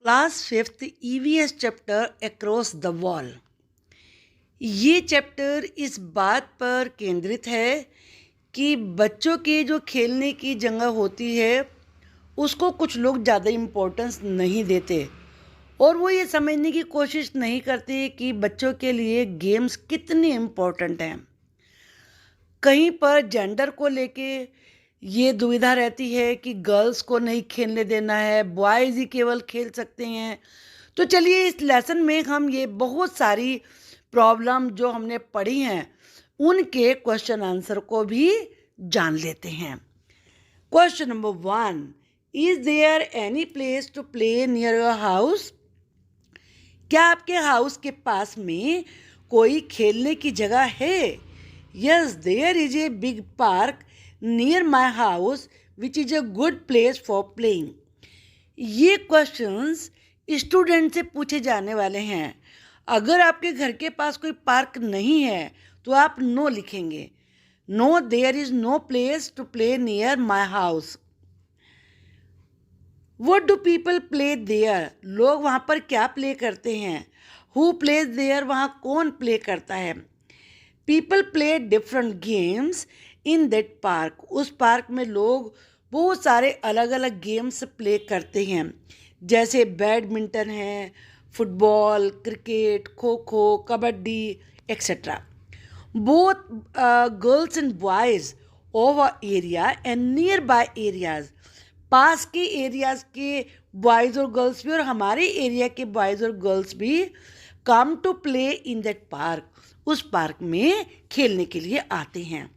Class fifth EVS chapter across the wall. ये chapter इस बात पर केंद्रित है कि बच्चों के जो खेलने की जगह होती है उसको कुछ लोग ज़्यादा इम्पोर्टेंस नहीं देते और वो ये समझने की कोशिश नहीं करते कि बच्चों के लिए गेम्स कितने इम्पोर्टेंट हैं। कहीं पर जेंडर को लेके ये दुविधा रहती है कि गर्ल्स को नहीं खेलने देना है, बॉयज़ ही केवल खेल सकते हैं। तो चलिए इस लेसन में हम ये बहुत सारी प्रॉब्लम जो हमने पढ़ी हैं उनके क्वेश्चन आंसर को भी जान लेते हैं। Question number 1, is there any place to play near your house? क्या आपके हाउस के पास में कोई खेलने की जगह है? Yes, there is a big park near my house which is a good place for playing. ये क्वेश्चंस स्टूडेंट से पूछे जाने वाले हैं। अगर आपके घर के पास कोई पार्क नहीं है तो आप नो लिखेंगे। No, there is no place to play near my house. What do people play there? लोग वहाँ पर क्या प्ले करते हैं? Who plays there? वहाँ कौन प्ले करता है? People play different games in that park. उस पार्क में लोग बहुत सारे अलग अलग गेम्स प्ले करते हैं, जैसे बैडमिंटन है, football, cricket, kho kho, kabaddi etcetera. Both girls and boys of our area and nearby areas, पास के एरियाज़ के बॉयज़ और गर्ल्स भी और हमारे एरिया के बॉयज़ और गर्ल्स भी come to play in that park, उस पार्क में खेलने के लिए आते हैं।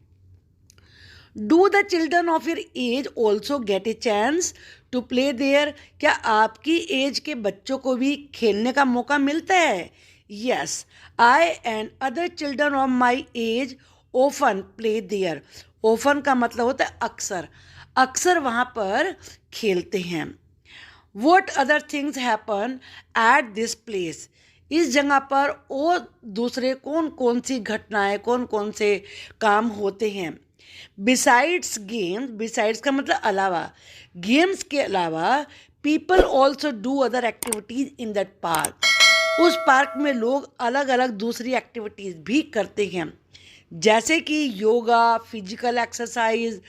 Do the children of your age also get a chance to play there? क्या आपकी एज के बच्चों को भी खेलने का मौका मिलता है? Yes, I and other children of my age often play there. Often का मतलब होता है अक्सर, अक्सर वहाँ पर खेलते हैं। What other things happen at this place? इस जगह पर और दूसरे कौन कौन सी घटनाएं, कौन कौन से काम होते हैं? बिसाइड्स गेम्स, बिसाइड्स का मतलब अलावा, गेम्स के अलावा people also do other activities in that park. उस पार्क में लोग अलग अलग दूसरी एक्टिविटीज़ भी करते हैं, जैसे कि yoga, physical exercise,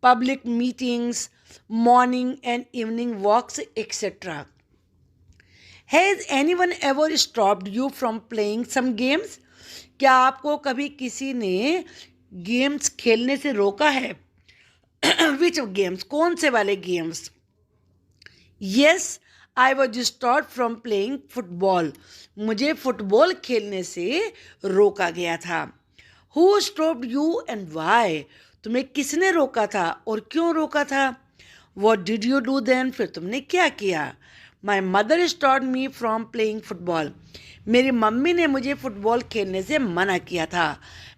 public meetings, morning and evening walks, etc. Has anyone ever stopped you from playing some games? क्या आपको कभी किसी ने गेम्स खेलने से रोका है? Which games? कौन से वाले games? Yes, I was stopped from playing football. मुझे फुटबॉल खेलने से रोका गया था। Who stopped you and why? तुम्हें किसने रोका था और क्यों रोका था? What did you do then? फिर तुमने क्या किया? My mother stopped me from playing football. मेरी मम्मी ने मुझे फुटबॉल खेलने से मना किया था।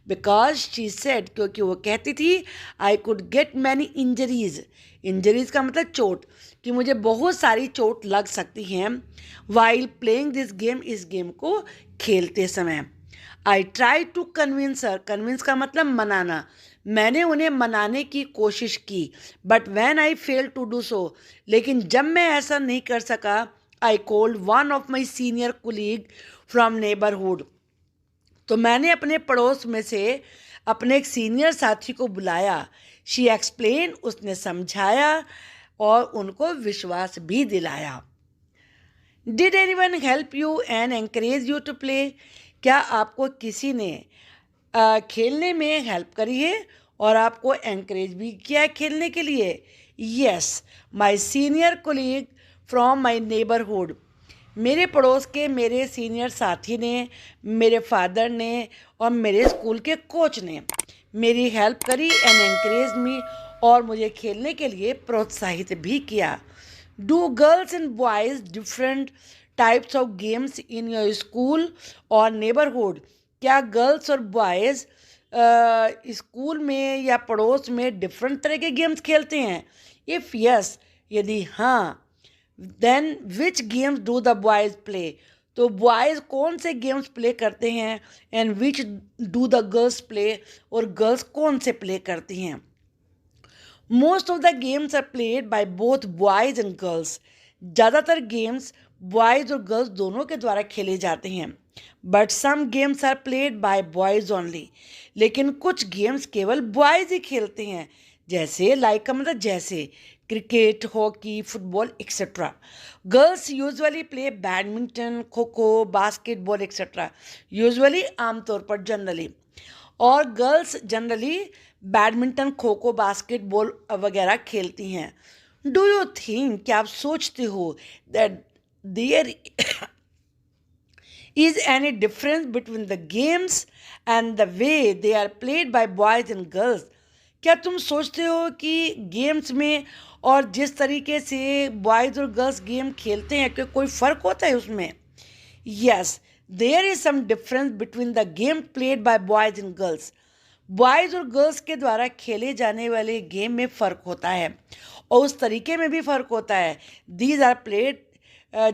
Because she said, क्योंकि वो कहती थी I could get many injuries. Injuries का मतलब चोट, कि मुझे बहुत सारी चोट लग सकती हैं while playing this game, इस गेम को खेलते समय। I tried to convince her. Convince का मतलब मनाना। मैंने उन्हें मनाने की कोशिश की, but when I fail to do so, लेकिन जब मैं ऐसा नहीं कर सका, I called one of my senior colleague from neighbourhood, तो मैंने अपने पड़ोस में से अपने एक सीनियर साथी को बुलाया। शी एक्सप्लेन, उसने समझाया और उनको विश्वास भी दिलाया। Did anyone help you and encourage you to play? क्या आपको किसी ने खेलने में हेल्प करी है और आपको एनकरेज भी किया है खेलने के लिए? Yes, my senior colleague from my neighbourhood. मेरे पड़ोस के मेरे सीनियर साथी ने, मेरे फादर ने और मेरे स्कूल के कोच ने मेरी हेल्प करी एंड एनकरेज मी, और मुझे खेलने के लिए प्रोत्साहित भी किया। Do girls and boys different types of games in your school और नेबरहुड? क्या गर्ल्स और बॉयज़ स्कूल में या पड़ोस में डिफरेंट तरह के गेम्स खेलते हैं? इफ़ यस, यदि हाँ, then which games do the boys play? तो बॉयज़ कौन से गेम्स प्ले करते हैं and which do the girls play, और गर्ल्स कौन से प्ले करती हैं? Most of the games are played by both boys and girls. ज़्यादातर गेम्स बॉयज़ और गर्ल्स दोनों के द्वारा खेले जाते हैं। But some games are played by boys only, लेकिन कुछ गेम्स केवल बॉयज़ ही खेलते हैं। जैसे लाइक का मतलब जैसे cricket, hockey, football etcetera. Girls usually play badminton, kho kho, basketball etcetera. Usually आमतौर पर जनरली, और girls generally badminton, kho kho, basketball वगैरह खेलती हैं। डू यू थिंक, क्या आप सोचते हो that there is any difference between the games and the way they are played by boys and girls? क्या तुम सोचते हो कि गेम्स में और जिस तरीके से बॉयज़ और गर्ल्स गेम खेलते हैं कि कोई फ़र्क होता है उसमें? Yes, there is some difference between the game played by boys and girls. Boys और गर्ल्स के द्वारा खेले जाने वाले गेम में फ़र्क होता है और उस तरीके में भी फ़र्क होता है। दीज आर प्लेड,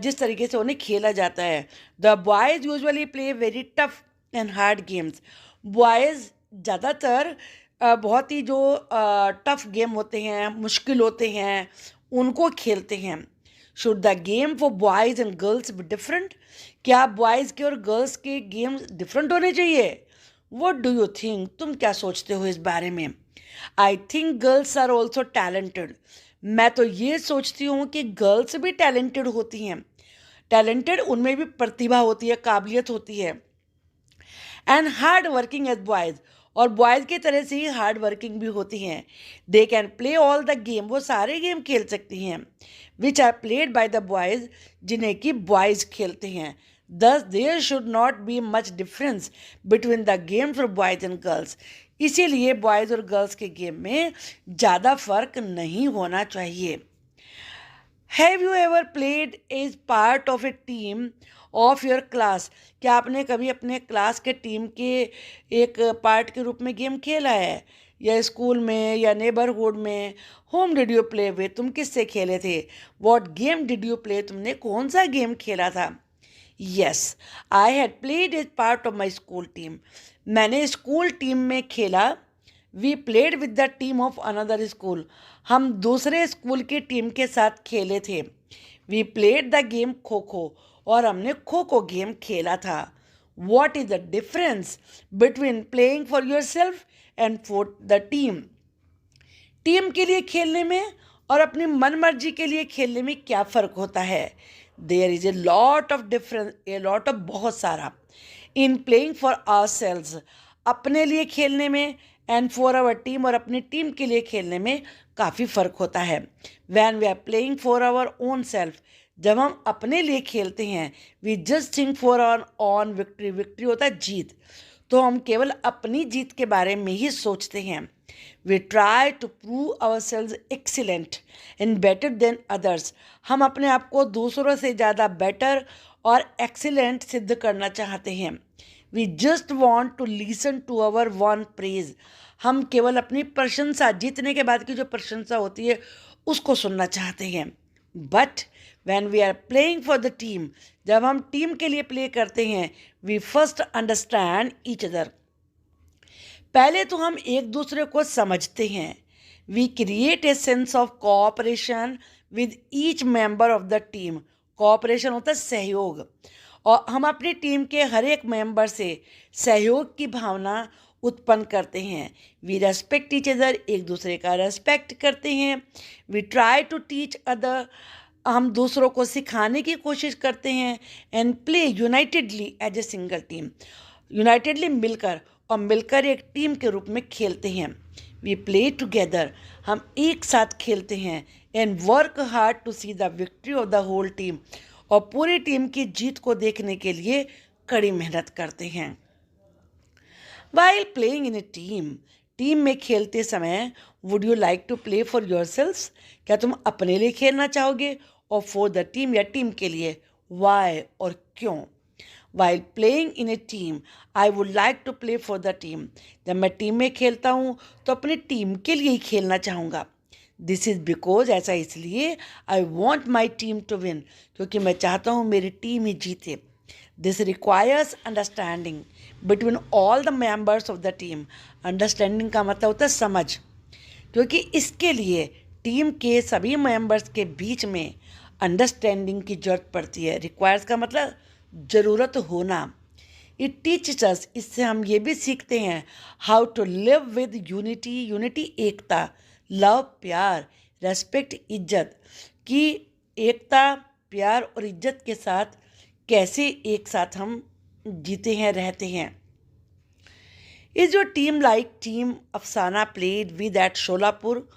जिस तरीके से उन्हें खेला जाता है। The boys usually play very tough and hard games. Boys ज़्यादातर बहुत ही जो टफ गेम होते हैं, मुश्किल होते हैं, उनको खेलते हैं। Should the game for boys and girls be different? क्या बॉयज़ के और गर्ल्स के गेम्स डिफरेंट होने चाहिए? वट डू यू थिंक, तुम क्या सोचते हो इस बारे में? I think girls are also talented. मैं तो ये सोचती हूँ कि गर्ल्स भी टैलेंटेड होती हैं। टैलेंटेड, उनमें भी प्रतिभा होती है, काबिलियत होती है। And hard working as boys, और बॉयज़ की तरह से ही हार्ड वर्किंग भी होती हैं। They can play all the game, वो सारे गेम खेल सकती हैं which are played by the boys, जिन्हें कि बॉयज़ खेलते हैं। Thus there should not be much difference between the game for boys and girls. इसीलिए बॉयज़ और गर्ल्स के गेम में ज़्यादा फर्क नहीं होना चाहिए। Have you ever played as part of a team of your class? क्या आपने कभी अपने क्लास के टीम के एक पार्ट के रूप में गेम खेला है, या स्कूल में या नेबरहुड में? Whom did you play with, तुम किससे खेले थे? What game did you play, तुमने कौन सा गेम खेला था? Yes, I had played as part of my school team. मैंने स्कूल टीम में खेला। We played with the team of another school, हम दूसरे स्कूल की टीम के साथ खेले थे। We played the game kho kho, और हमने खो खो गेम खेला था। What is the difference between playing for your self and for the team? Team के लिए खेलने में और अपनी मन मर्जी के लिए खेलने में क्या फ़र्क होता है? There is a lot of difference, a lot of बहुत सारा। In playing for our selves, अपने लिए खेलने में, एंड फॉर आवर टीम, और अपनी टीम के लिए खेलने में काफ़ी फ़र्क होता है। When we are playing for our own self, जब हम अपने लिए खेलते हैं, we just think for our own victory, victory होता है जीत, तो हम केवल अपनी जीत के बारे में ही सोचते हैं। We try to prove our selves excellent and better than others, हम अपने आप को दूसरों से ज़्यादा बेटर और एक्सीलेंट सिद्ध करना चाहते हैं। We just want to listen to our own praise, हम केवल अपनी प्रशंसा, जीतने के बाद की जो प्रशंसा होती है उसको सुनना चाहते हैं। But when we are playing for the team, जब हम टीम के लिए प्ले करते हैं, we first understand each other, पहले तो हम एक दूसरे को समझते हैं। We create a sense of cooperation with each member of the team, cooperation होता है सहयोग, और हम अपनी टीम के हर एक मेंबर से सहयोग की भावना उत्पन्न करते हैं। वी रेस्पेक्ट ईच अदर, एक दूसरे का रेस्पेक्ट करते हैं। We try to teach other, हम दूसरों को सिखाने की कोशिश करते हैं। And play unitedly as a single team, unitedly मिलकर, और मिलकर एक टीम के रूप में खेलते हैं। वी प्ले टुगेदर, हम एक साथ खेलते हैं। And work hard to see the victory of the whole team, और पूरी टीम की जीत को देखने के लिए कड़ी मेहनत करते हैं। While playing in a team, team में खेलते समय, would you like to play for your selves, क्या तुम अपने लिए खेलना चाहोगे और फॉर द टीम, या टीम के लिए? वाई, और क्यों? While playing in a team, I would like to play for the team, जब मैं टीम में खेलता हूँ तो अपनी टीम के लिए ही खेलना चाहूँगा। दिस इज़ बिकॉज, ऐसा इसलिए, I want my team to win, क्योंकि मैं चाहता हूँ मेरी टीम ही जीते। This requires understanding between all the members of the team, understanding का मतलब होता है समझ, क्योंकि इसके लिए टीम के सभी मेंबर्स के बीच में अंडरस्टैंडिंग की ज़रूरत पड़ती है। रिक्वायर्स का मतलब ज़रूरत होना। इट टीचेस अस, इससे हम ये भी सीखते हैं how to live with unity, unity एकता, लव प्यार, रेस्पेक्ट इज्जत, कि एकता प्यार और इज्जत के साथ कैसे एक साथ हम जीते हैं रहते हैं। Is your team like team अफसाना प्लेड विद एट शोलापुर,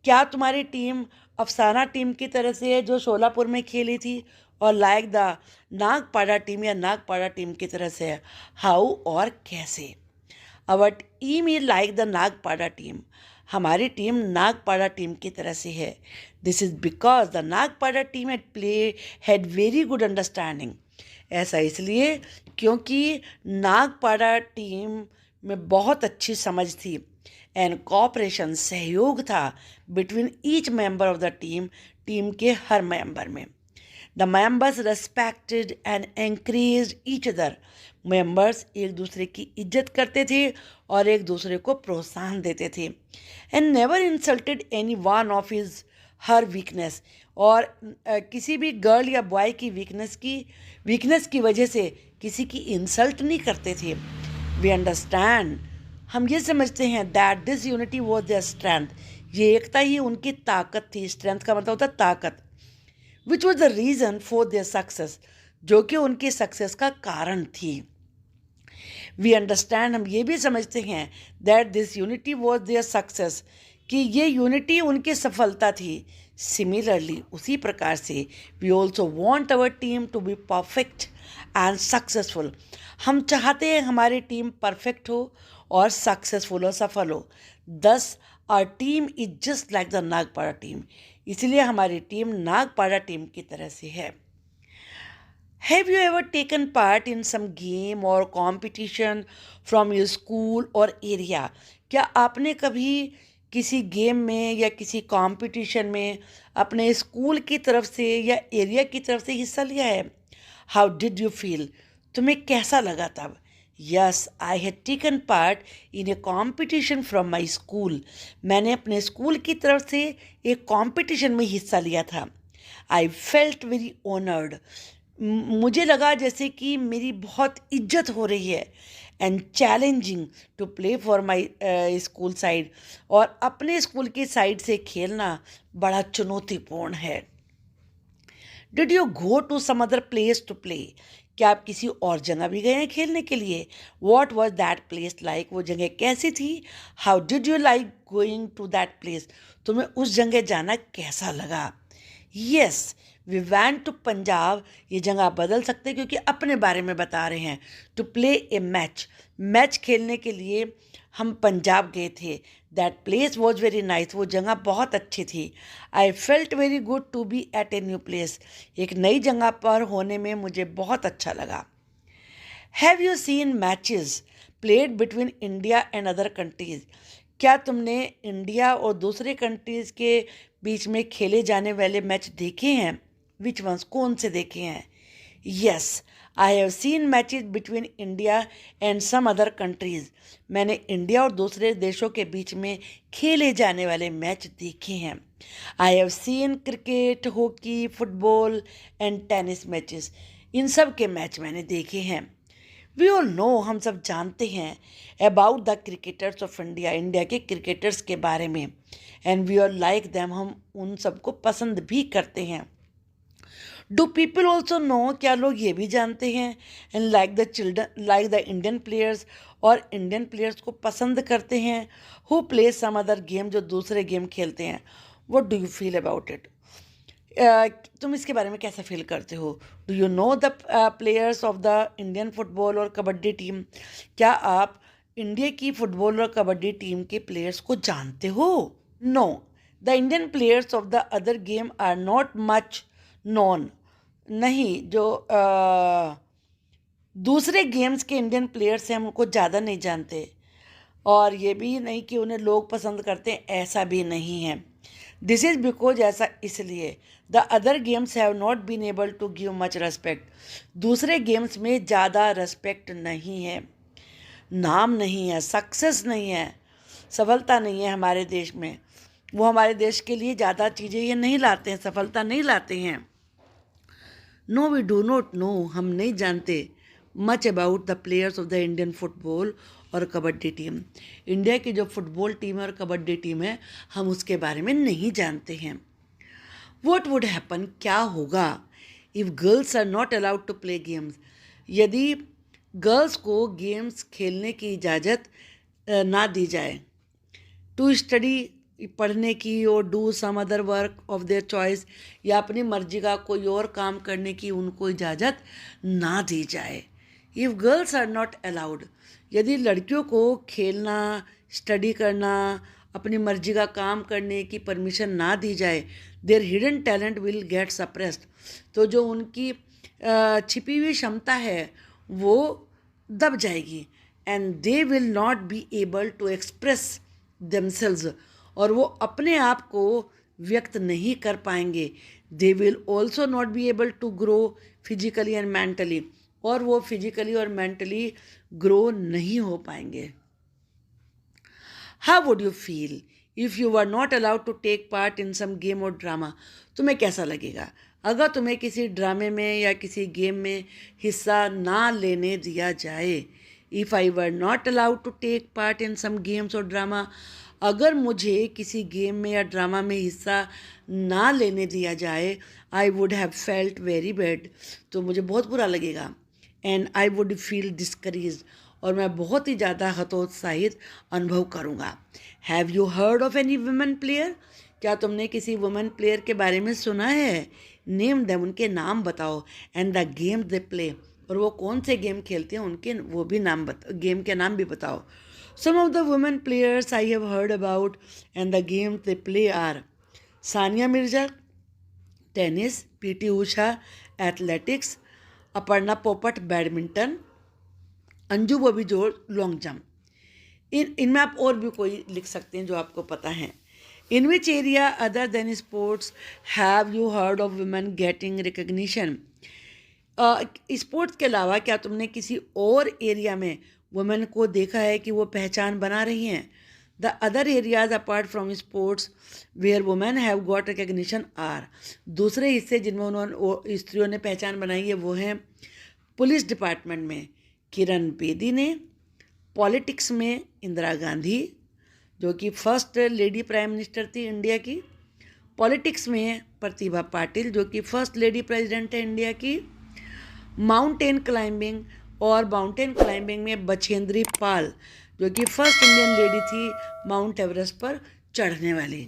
क्या तुम्हारी टीम अफसाना टीम की तरह से है जो शोलापुर में खेली थी, और लाइक द नागपाड़ा टीम या नागपाड़ा टीम की तरह से है, हाउ और कैसे। Our team is like the Nagpada team, हमारी टीम नागपाड़ा टीम की तरह से है। This is because the Nagpada team had very good understanding, ऐसा इसलिए क्योंकि नागपाड़ा टीम में बहुत अच्छी समझ थी, एंड कोऑपरेशन सहयोग था between each member of the team, team के हर मेंबर में। The members respected and encouraged each other, members एक दूसरे की इज्जत करते थे और एक दूसरे को प्रोत्साहन देते थे। And never insulted any one of his her weakness, और किसी भी गर्ल या बॉय की वीकनेस की वजह से किसी की इंसल्ट नहीं करते थे। वी अंडरस्टैंड, हम ये समझते हैं that this unity was their strength, ये एकता ही उनकी ताकत थी। स्ट्रेंथ का मतलब होता है ताकत। Which was the reason for their success, जो कि उनकी सक्सेस का कारण थी। वी अंडरस्टैंड, हम ये भी समझते हैं that this unity was their success, कि ये यूनिटी उनकी सफलता थी। सिमिलरली, उसी प्रकार से we also want our team to be perfect and successful, हम चाहते हैं हमारी टीम परफेक्ट हो और सक्सेसफुल हो, सफल हो। Thus our team is just like the Nagpada team, इसलिए हमारी टीम नागपाड़ा टीम की तरह से है। Have you ever taken part in some game और कॉम्पिटिशन फ्रॉम योर स्कूल और एरिया, क्या आपने कभी किसी गेम में या किसी कंपटीशन में अपने स्कूल की तरफ से या एरिया की तरफ से हिस्सा लिया है? हाउ डिड यू फील, तुम्हें कैसा लगा तब? Yes, I had taken part in A competition from my school, मैंने अपने स्कूल की तरफ से एक कॉम्पिटिशन में हिस्सा लिया था। आई फेल्ट वेरी ऑनर्ड, मुझे लगा जैसे कि मेरी बहुत इज्जत हो रही है। And challenging to play for my school side, और अपने स्कूल की साइड से खेलना बड़ा चुनौतीपूर्ण है। Did you go to some other place to play, क्या आप किसी और जगह भी गए हैं खेलने के लिए? What was that place like, वो जगह कैसी थी? How did you like going to that place, तुम्हें उस जगह जाना कैसा लगा? Yes, we went to Punjab, ये जगह आप बदल सकते हैं क्योंकि अपने बारे में बता रहे हैं। टू प्ले ए मैच खेलने के लिए हम पंजाब गए थे। That place was very nice, वो जगह बहुत अच्छी थी। I felt very good to be at a new place, एक नई जगह पर होने में मुझे बहुत अच्छा लगा। Have you seen matches played between India and other countries, क्या तुमने इंडिया और दूसरे कंट्रीज़ के बीच में खेले जाने वाले मैच देखे हैं? विच वंस, कौन से देखे हैं? Yes, I have seen matches between India and some other countries, मैंने इंडिया और दूसरे देशों के बीच में खेले जाने वाले मैच देखे हैं। I have seen cricket, hockey, football and tennis matches, इन सब के मैच मैंने देखे हैं। वी ऑल नो, हम सब जानते हैं about the cricketers of India, India के क्रिकेटर्स के बारे में। And we are like them, हम उन सबको पसंद भी करते हैं। डू पीपल ऑल्सो नो, क्या लोग ये भी जानते हैं? And like the children, like the Indian players, और इंडियन प्लेयर्स को पसंद करते हैं। Who play some other game, जो दूसरे गेम खेलते हैं। What do you feel about it, तुम इसके बारे में कैसा फील करते हो? Do you know the players of the Indian football और कबड्डी टीम, क्या आप इंडिया की फुटबॉल और कबड्डी टीम के प्लेयर्स को जानते हो? No, the Indian players of the other game are not much known, नहीं, जो दूसरे गेम्स के इंडियन प्लेयर्स हैं हम उनको ज़्यादा नहीं जानते, और ये भी नहीं कि उन्हें लोग पसंद करते हैं, ऐसा भी नहीं है। दिस इज़ बिकॉज, ऐसा इसलिए, the other games have not been able to give much respect, दूसरे गेम्स में ज़्यादा रेस्पेक्ट नहीं है, नाम नहीं है, सक्सेस नहीं है, सफलता नहीं है हमारे देश में। वो हमारे देश के लिए ज़्यादा चीज़ें ये नहीं लाते हैं, सफलता नहीं लाते हैं। No we do not know, हम नहीं जानते much about the players of the Indian football और कबड्डी टीम। इंडिया की जो फुटबॉल टीम है और कबड्डी टीम है, हम उसके बारे में नहीं जानते हैं। वॉट वुड हैपन, क्या होगा, if girls are not allowed to play games, यदि गर्ल्स को गेम्स खेलने की इजाज़त ना दी जाए। टू स्टडी, पढ़ने की, और do some other work of their choice, या अपनी मर्जी का कोई और काम करने की उनको इजाज़त ना दी जाए। If girls are not allowed, यदि लड़कियों को खेलना, स्टडी करना, अपनी मर्जी का काम करने की परमिशन ना दी जाए, their hidden talent will get suppressed, तो जो उनकी छिपी हुई क्षमता है वो दब जाएगी। And they will not be able to express themselves, और वो अपने आप को व्यक्त नहीं कर पाएंगे। They will also not be able to grow physically and mentally, और वो फिजिकली और मेंटली ग्रो नहीं हो पाएंगे। How would you feel if you are not allowed to take part in some game और ड्रामा, तुम्हें कैसा लगेगा अगर तुम्हें किसी ड्रामे में या किसी गेम में हिस्सा ना लेने दिया जाए। If I were not allowed to take part in some games और ड्रामा, अगर मुझे किसी गेम में या ड्रामा में हिस्सा ना लेने दिया जाए, I would have felt very bad, तो मुझे बहुत बुरा लगेगा। And I would feel discouraged, और मैं बहुत ही ज़्यादा हतोत्साहित अनुभव करूँगा। Have you heard of any women player, क्या तुमने किसी वुमेन प्लेयर के बारे में सुना है। नेम देम, उनके नाम बताओ। And the game they play, और वो कौन से गेम खेलते हैं उनके वो भी नाम गेम के नाम भी बताओ। Some of the women players I have heard about and the game they play are Sania Mirza tennis, PT Usha athletics, Aparna Popat badminton, Anju Bobby जोड़ लॉन्ग जंप। इनमें आप और भी कोई लिख सकते हैं जो आपको पता है। In which area other than sports have you heard of women getting recognition, sports के अलावा क्या तुमने किसी और एरिया में वुमेन को देखा है कि वो पहचान बना रही हैं। The other areas apart from sports where women have got recognition are, दूसरे हिस्से जिनमें उन्होंने स्त्रियों ने पहचान बनाई है वो हैं पुलिस डिपार्टमेंट में किरण बेदी ने, पॉलिटिक्स में इंदिरा गांधी जो कि फर्स्ट लेडी प्राइम मिनिस्टर थी इंडिया की, पॉलिटिक्स में प्रतिभा पाटिल जो कि फर्स्ट लेडी प्रेसिडेंट है इंडिया की, माउंटेन क्लाइंबिंग, और माउंटेन क्लाइंबिंग में बछेंद्री पाल जो कि फर्स्ट इंडियन लेडी थी माउंट एवरेस्ट पर चढ़ने वाली।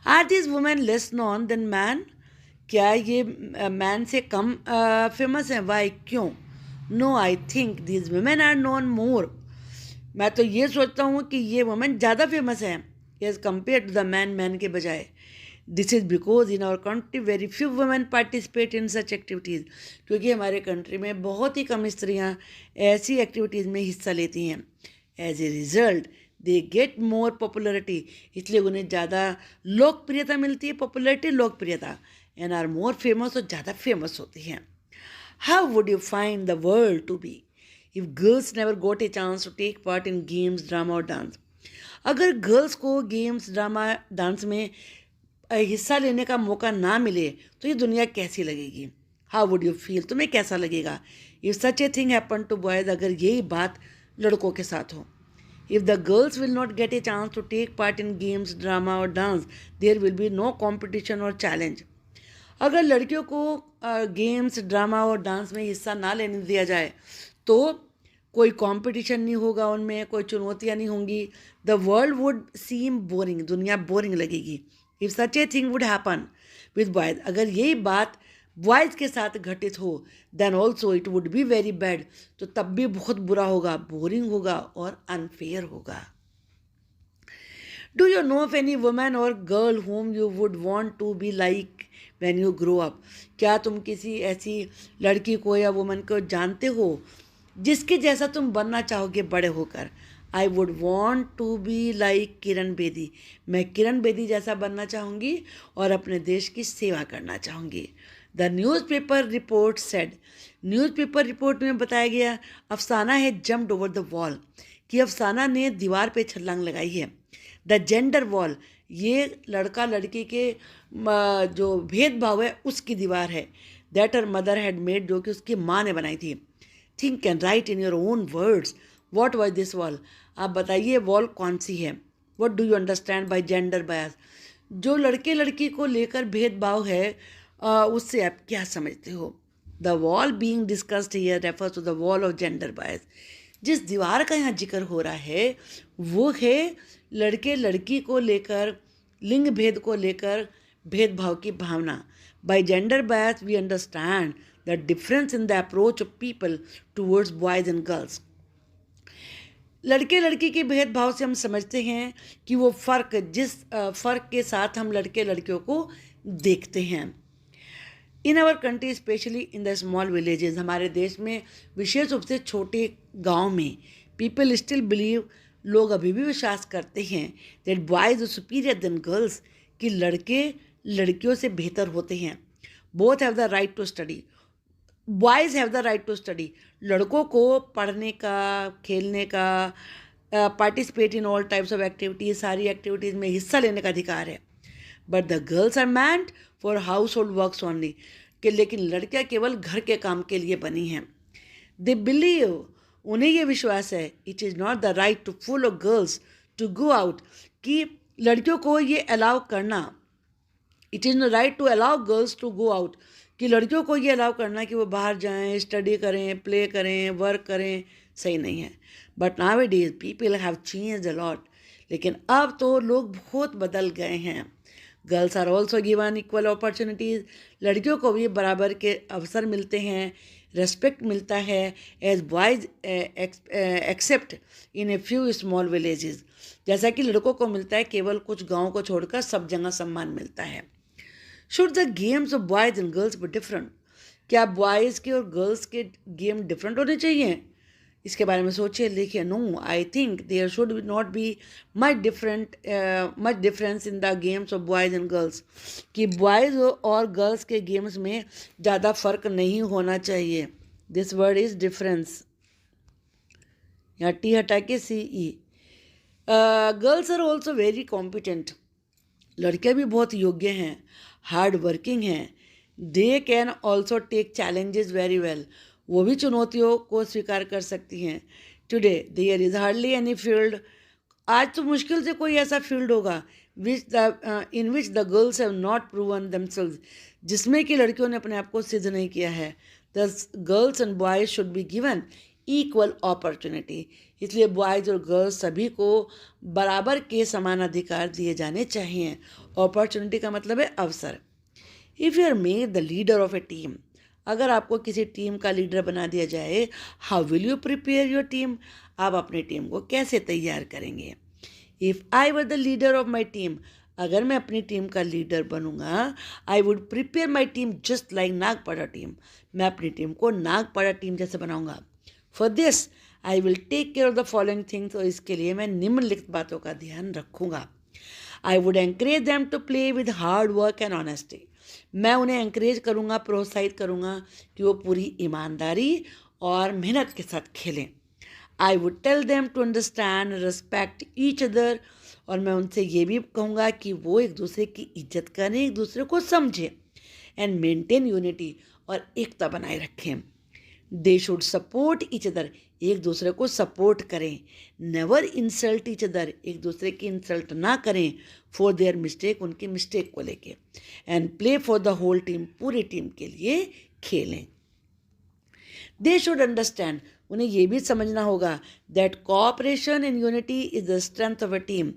Are this women less known than man, क्या ये मैन से कम फेमस है। वाई, क्यों। No, I think this women are known more, मैं तो ये सोचता हूँ कि ये वुमेन ज़्यादा फेमस है as compared to the man के बजाय। This is because in our country very few women participate in such activities, क्योंकि हमारे कंट्री में बहुत ही कम स्त्रियाँ ऐसी एक्टिविटीज़ में हिस्सा लेती हैं। As a result they get more popularity, इसलिए उन्हें ज़्यादा लोकप्रियता मिलती है, पॉपुलरिटी लोकप्रियता, एंड आर मोर फेमस, और ज़्यादा फेमस होती हैं। How would you find the world to be if girls never got a chance to take part in games, drama और डांस, अगर गर्ल्स को गेम्स, ड्रामा, डांस में हिस्सा लेने का मौका ना मिले तो ये दुनिया कैसी लगेगी। हाउ वुड यू फील, तुम्हें कैसा लगेगा। If such a thing happen to boys, अगर यही बात लड़कों के साथ हो। If the girls will not get a chance to take part in games, drama और dance, there will be no competition और चैलेंज, अगर लड़कियों को गेम्स, ड्रामा और डांस में हिस्सा ना लेने दिया जाए तो कोई कंपटीशन नहीं होगा, उनमें कोई चुनौतियाँ नहीं होंगी। The world would seem boring, दुनिया बोरिंग लगेगी। If such a thing would happen with boys, अगर यही बात बॉयज़ के साथ घटित हो, then also it would be very bad, तो तब भी बहुत बुरा होगा, बोरिंग होगा और अनफेयर होगा। Do you no of any women और girl whom you would want to be like when you grow up, क्या तुम किसी ऐसी लड़की को या वुमेन को जानते हो जिसके जैसा तुम बनना चाहोगे बड़े होकर। I would want to be like Kiran Bedi, मैं किरण बेदी जैसा बनना चाहूँगी और अपने देश की सेवा करना चाहूँगी। The newspaper report said, newspaper report में बताया गया अफसाना है जम्प्ड ओवर द वॉल, कि अफसाना ने दीवार पे छलांग लगाई है। द जेंडर वॉल, ये लड़का लड़की के जो भेदभाव है उसकी दीवार है। That her mother had made, जो कि उसकी माँ ने बनाई थी। Think and right in your own words, what was this wall? आप बताइए वॉल कौन सी है? What do you understand by gender bias? जो लड़के लड़की को लेकर भेदभाव है उससे आप क्या समझते हो? The wall being discussed here refers to the wall of gender bias. जिस दीवार का यहाँ जिक्र हो रहा है वो है लड़के लड़की को लेकर, लिंग भेद को लेकर भेदभाव की भावना। By gender bias we understand the difference in the approach of people towards boys and girls. लड़के लड़की के भेदभाव से हम समझते हैं कि वो फ़र्क, जिस फ़र्क के साथ हम लड़के लड़कियों को देखते हैं। In our country especially in the small villages, हमारे देश में विशेष रूप से छोटे गांव में, पीपल स्टिल बिलीव, लोग अभी भी विश्वास करते हैं that boys are superior than girls, कि लड़के लड़कियों से बेहतर होते हैं। Both have the right to study, boys have the right to study, लड़कों को पढ़ने का, खेलने का, participate in all types of activities, सारी एक्टिविटीज़ में हिस्सा लेने का अधिकार है। But the girls are meant for household works only, कि लेकिन लड़कियां केवल घर के काम के लिए बनी हैं। दे बिलीव, उन्हें ये विश्वास है, it is not the right to full of girls to go out, कि लड़कियों को ये अलाउ करना, it is not right to allow girls to go out, कि लड़कियों को ये अलाउ करना कि वो बाहर जाएं, स्टडी करें, प्ले करें, वर्क करें, सही नहीं है। But now it is people have changed a lot, लेकिन अब तो लोग बहुत बदल गए हैं। Girls are also given equal opportunities, लड़कियों को भी बराबर के अवसर मिलते हैं, रेस्पेक्ट मिलता है, as boys except in a few small villages, जैसा कि लड़कों को मिलता है केवल कुछ गाँव को छोड़कर सब जगह सम्मान मिलता है। Should the games of boys and girls be different, क्या बॉयज़ के और गर्ल्स के गेम डिफरेंट होने चाहिए? इसके बारे में सोचिए, लिखिए। No, I think there should not be much difference in the games of boys and girls, कि बॉयज़ और गर्ल्स के गेम्स में ज़्यादा फर्क नहीं होना चाहिए। दिस वर्ड इज़ डिफरेंस, यहाँ टी हटा के CE। Girls are also very competent, लड़कियाँ भी बहुत योग्य हैं, हार्ड वर्किंग हैं। They can also take challenges very well, वो भी चुनौतियों को स्वीकार कर सकती हैं। Today there is hardly any field, आज तो मुश्किल से कोई ऐसा फील्ड होगा in which the girls have not proven themselves, जिसमें कि लड़कियों ने अपने आप को सिद्ध नहीं किया है। The girls and boys should be given equal opportunity, इसलिए बॉयज़ और गर्ल्स सभी को बराबर के समान अधिकार दिए जाने चाहिए। अपॉर्चुनिटी का मतलब है अवसर। If you are made the leader of a team, अगर आपको किसी टीम का लीडर बना दिया जाए, how will you prepare your team, आप अपनी टीम को कैसे तैयार करेंगे? If I were the leader of my team, अगर मैं अपनी टीम का लीडर बनूंगा, I would prepare my team just like Nagpada team, मैं अपनी टीम को नागपाड़ा टीम जैसे बनाऊंगा। For this I will take care of the following things, और इसके लिए मैं निम्नलिखित बातों का ध्यान रखूंगा। I would encourage them to play with hard work and honesty, मैं उन्हें एनकरेज करूँगा, प्रोत्साहित करूँगा कि वो पूरी ईमानदारी और मेहनत के साथ खेलें। I would tell them to understand respect each other, और मैं उनसे ये भी कहूँगा कि वो एक दूसरे की इज्जत करें, एक दूसरे को समझें। एंड मेंटेन यूनिटी, और एकता बनाए रखें। They should support each other, एक दूसरे को सपोर्ट करें। नेवर इंसल्ट ईच अदर, एक दूसरे की इंसल्ट ना करें। फॉर देयर मिस्टेक, उनकी मिस्टेक को लेके। And play for the whole team, पूरी टीम के लिए खेलें। दे शुड अंडरस्टैंड, उन्हें ये भी समझना होगा that cooperation and unity is the strength of a team,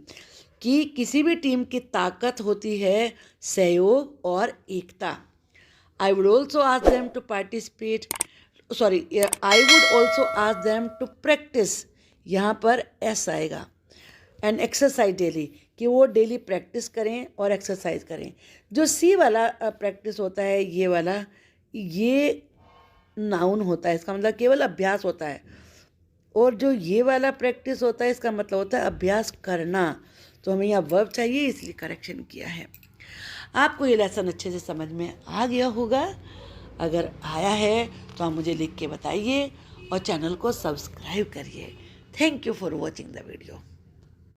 कि किसी भी टीम की ताकत होती है सहयोग और एकता। I would also ask them to participate, I would also ask them to practice, यहाँ पर एस आएगा, एंड एक्सरसाइज डेली, कि वो डेली प्रैक्टिस करें और एक्सरसाइज करें। जो सी वाला प्रैक्टिस होता है, ये वाला, ये नाउन होता है, इसका मतलब केवल अभ्यास होता है। और जो ये वाला प्रैक्टिस होता है, इसका मतलब होता है अभ्यास करना। तो हमें यहाँ वर्ब चाहिए, इसलिए करेक्शन किया है। आपको ये लेसन अच्छे से समझ में आ गया होगा। अगर आया है तो आप मुझे लिख के बताइए और चैनल को सब्सक्राइब करिए। Thank you for watching the video.